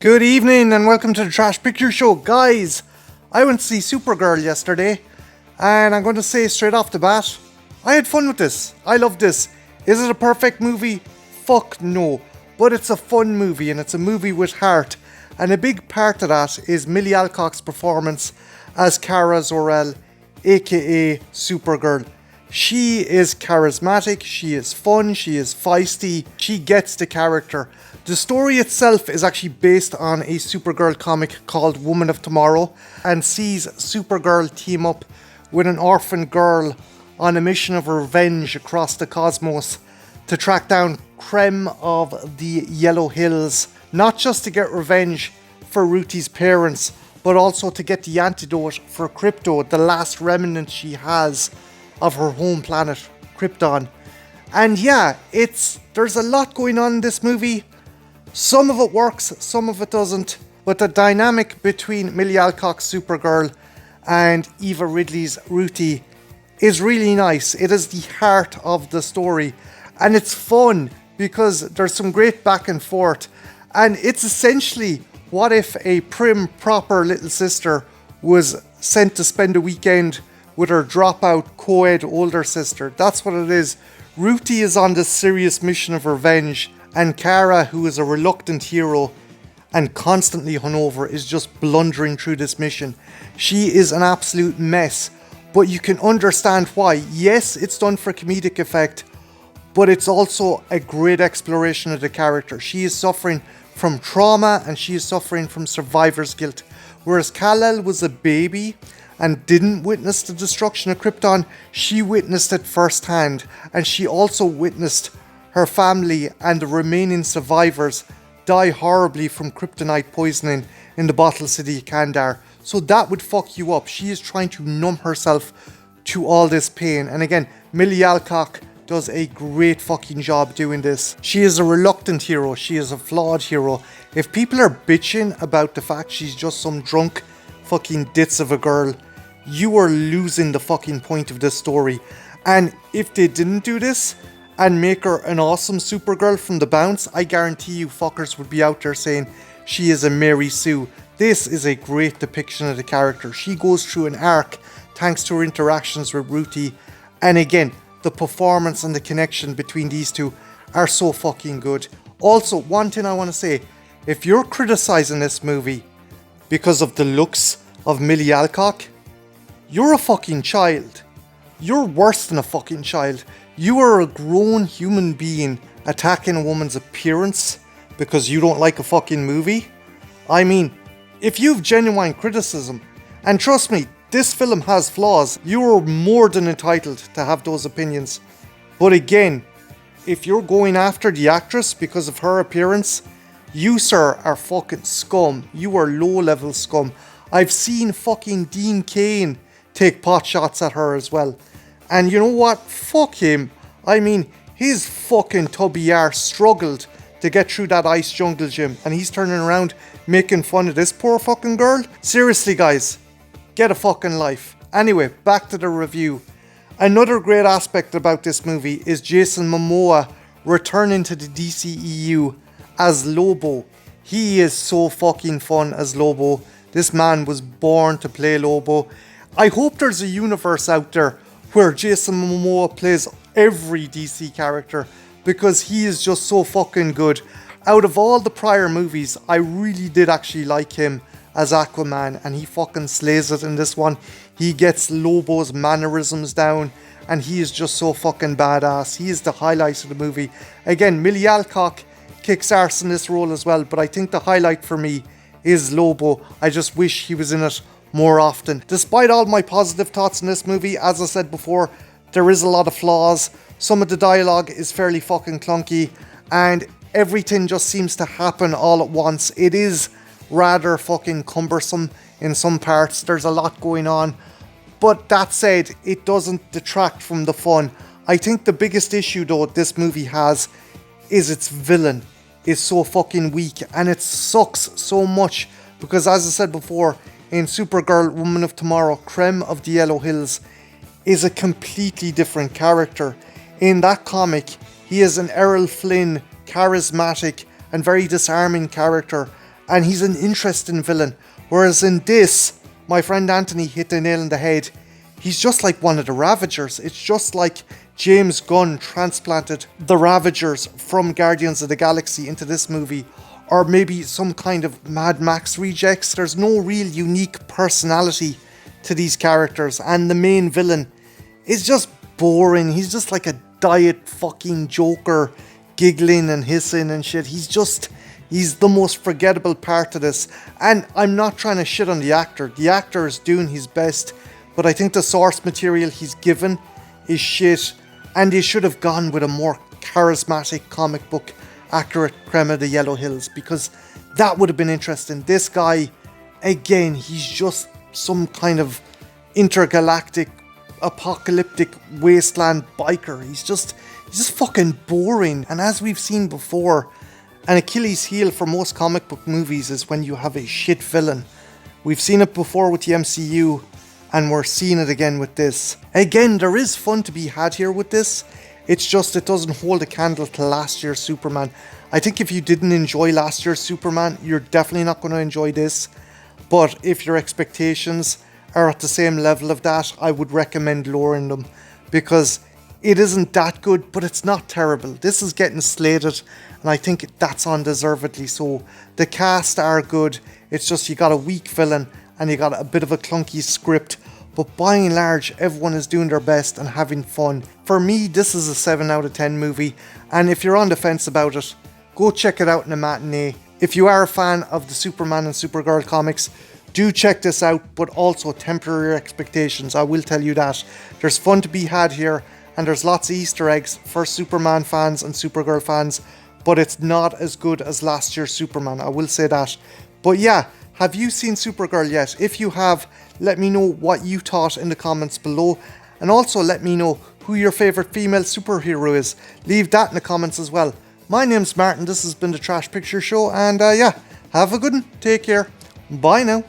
Good evening and welcome to the Trash Picture Show. Guys, I went to see Supergirl yesterday and I'm going to say straight off the bat, I had fun with this. I loved this. Is it a perfect movie? Fuck no. But it's a fun movie and it's a movie with heart. And a big part of that is Millie Alcock's performance as Kara Zor-El, aka Supergirl. She is charismatic, she is fun, she is feisty, she gets the character. The story itself is actually based on a Supergirl comic called Woman of Tomorrow and sees Supergirl team up with an orphan girl on a mission of revenge across the cosmos to track down Krem of the Yellow Hills, not just to get revenge for Ruthie's parents, but also to get the antidote for Krypton, the last remnant she has of her home planet, Krypton. And yeah, there's a lot going on in this movie. Some of it works, some of it doesn't, but the dynamic between Millie Alcock's Supergirl and Eva Ridley's Ruthie is really nice. It is the heart of the story, and it's fun because there's some great back and forth, and it's essentially what if a prim, proper little sister was sent to spend a weekend with her dropout co-ed older sister. That's what it is. Ruthie is on this serious mission of revenge, and Kara, who is a reluctant hero and constantly hungover, is just blundering through this mission. She is an absolute mess, but you can understand why. Yes, it's done for comedic effect, but it's also a great exploration of the character. She is suffering from trauma and she is suffering from survivor's guilt. Whereas Kal-El was a baby and didn't witness the destruction of Krypton, she witnessed it firsthand, and she also witnessed her family and the remaining survivors die horribly from kryptonite poisoning in the bottle city of Kandar. So that would fuck you up. She is trying to numb herself to all this pain. And again, Millie Alcock does a great fucking job doing this. She is a reluctant hero. She is a flawed hero. If people are bitching about the fact she's just some drunk fucking ditz of a girl, you are losing the fucking point of this story. And if they didn't do this and make her an awesome Supergirl from the bounce, I guarantee you fuckers would be out there saying she is a Mary Sue. This is a great depiction of the character. She goes through an arc thanks to her interactions with Ruthie, and again, the performance and the connection between these two are so fucking good. Also, one thing I want to say, if you're criticizing this movie because of the looks of Millie Alcock, you're a fucking child. You're worse than a fucking child. You are a grown human being attacking a woman's appearance because you don't like a fucking movie? I mean, if you've genuine criticism, and trust me, this film has flaws, you are more than entitled to have those opinions. But again, if you're going after the actress because of her appearance, you, sir, are fucking scum. You are low-level scum. I've seen fucking Dean Cain take pot shots at her as well. And you know what? Fuck him. I mean, his fucking tubby arse struggled to get through that ice jungle gym, and he's turning around making fun of this poor fucking girl? Seriously, guys, get a fucking life. Anyway, back to the review. Another great aspect about this movie is Jason Momoa returning to the DCEU as Lobo. He is so fucking fun as Lobo. This man was born to play Lobo. I hope there's a universe out there where Jason Momoa plays every DC character, because he is just so fucking good. Out of all the prior movies, I really did actually like him as Aquaman, and he fucking slays it in this one. He gets Lobo's mannerisms down, and he is just so fucking badass. He is the highlight of the movie. Again, Millie Alcock kicks arse in this role as well, but I think the highlight for me is Lobo. I just wish he was in it more often. Despite all my positive thoughts in this movie, as I said before, there is a lot of flaws. Some of the dialogue is fairly fucking clunky, and everything just seems to happen all at once. It is rather fucking cumbersome in some parts. There's a lot going on. But that said, it doesn't detract from the fun. I think the biggest issue though this movie has is its villain is so fucking weak, and it sucks so much because, as I said before, in Supergirl Woman of Tomorrow, Krem of the Yellow Hills is a completely different character. In that comic, he is an Errol Flynn, charismatic and very disarming character, and he's an interesting villain. Whereas in this, my friend Anthony hit the nail on the head. He's just like one of the Ravagers. It's just like James Gunn transplanted the Ravagers from Guardians of the Galaxy into this movie, or maybe some kind of Mad Max rejects. There's no real unique personality to these characters, and the main villain is just boring. He's just like a diet fucking Joker, giggling and hissing and shit. He's the most forgettable part of this. And I'm not trying to shit on the actor. The actor is doing his best, but I think the source material he's given is shit, and they should have gone with a more charismatic comic book accurate Creme of the Yellow Hills, because that would have been interesting. This guy, again, he's just some kind of intergalactic apocalyptic wasteland biker. He's just fucking boring. And as we've seen before, an Achilles heel for most comic book movies is when you have a shit villain. We've seen it before with the MCU, and we're seeing it again with this. Again, there is fun to be had here with this. It's just it doesn't hold a candle to last year's Superman. I think if you didn't enjoy last year's Superman, you're definitely not going to enjoy this. But if your expectations are at the same level of that, I would recommend lowering them, because it isn't that good, but it's not terrible. This is getting slated, and I think that's undeservedly so. The cast are good. It's just you got a weak villain and you got a bit of a clunky script. But by and large, everyone is doing their best and having fun. For me, this is a 7 out of 10 movie. And if you're on the fence about it, go check it out in a matinee. If you are a fan of the Superman and Supergirl comics, do check this out, but also temper your expectations. I will tell you that. There's fun to be had here, and there's lots of Easter eggs for Superman fans and Supergirl fans, but it's not as good as last year's Superman, I will say that. But yeah, have you seen Supergirl yet? If you have, let me know what you thought in the comments below, and also let me know who your favourite female superhero is. Leave that in the comments as well. My name's Martin, this has been the Trash Picture Show, and yeah, have a good one, take care, bye now.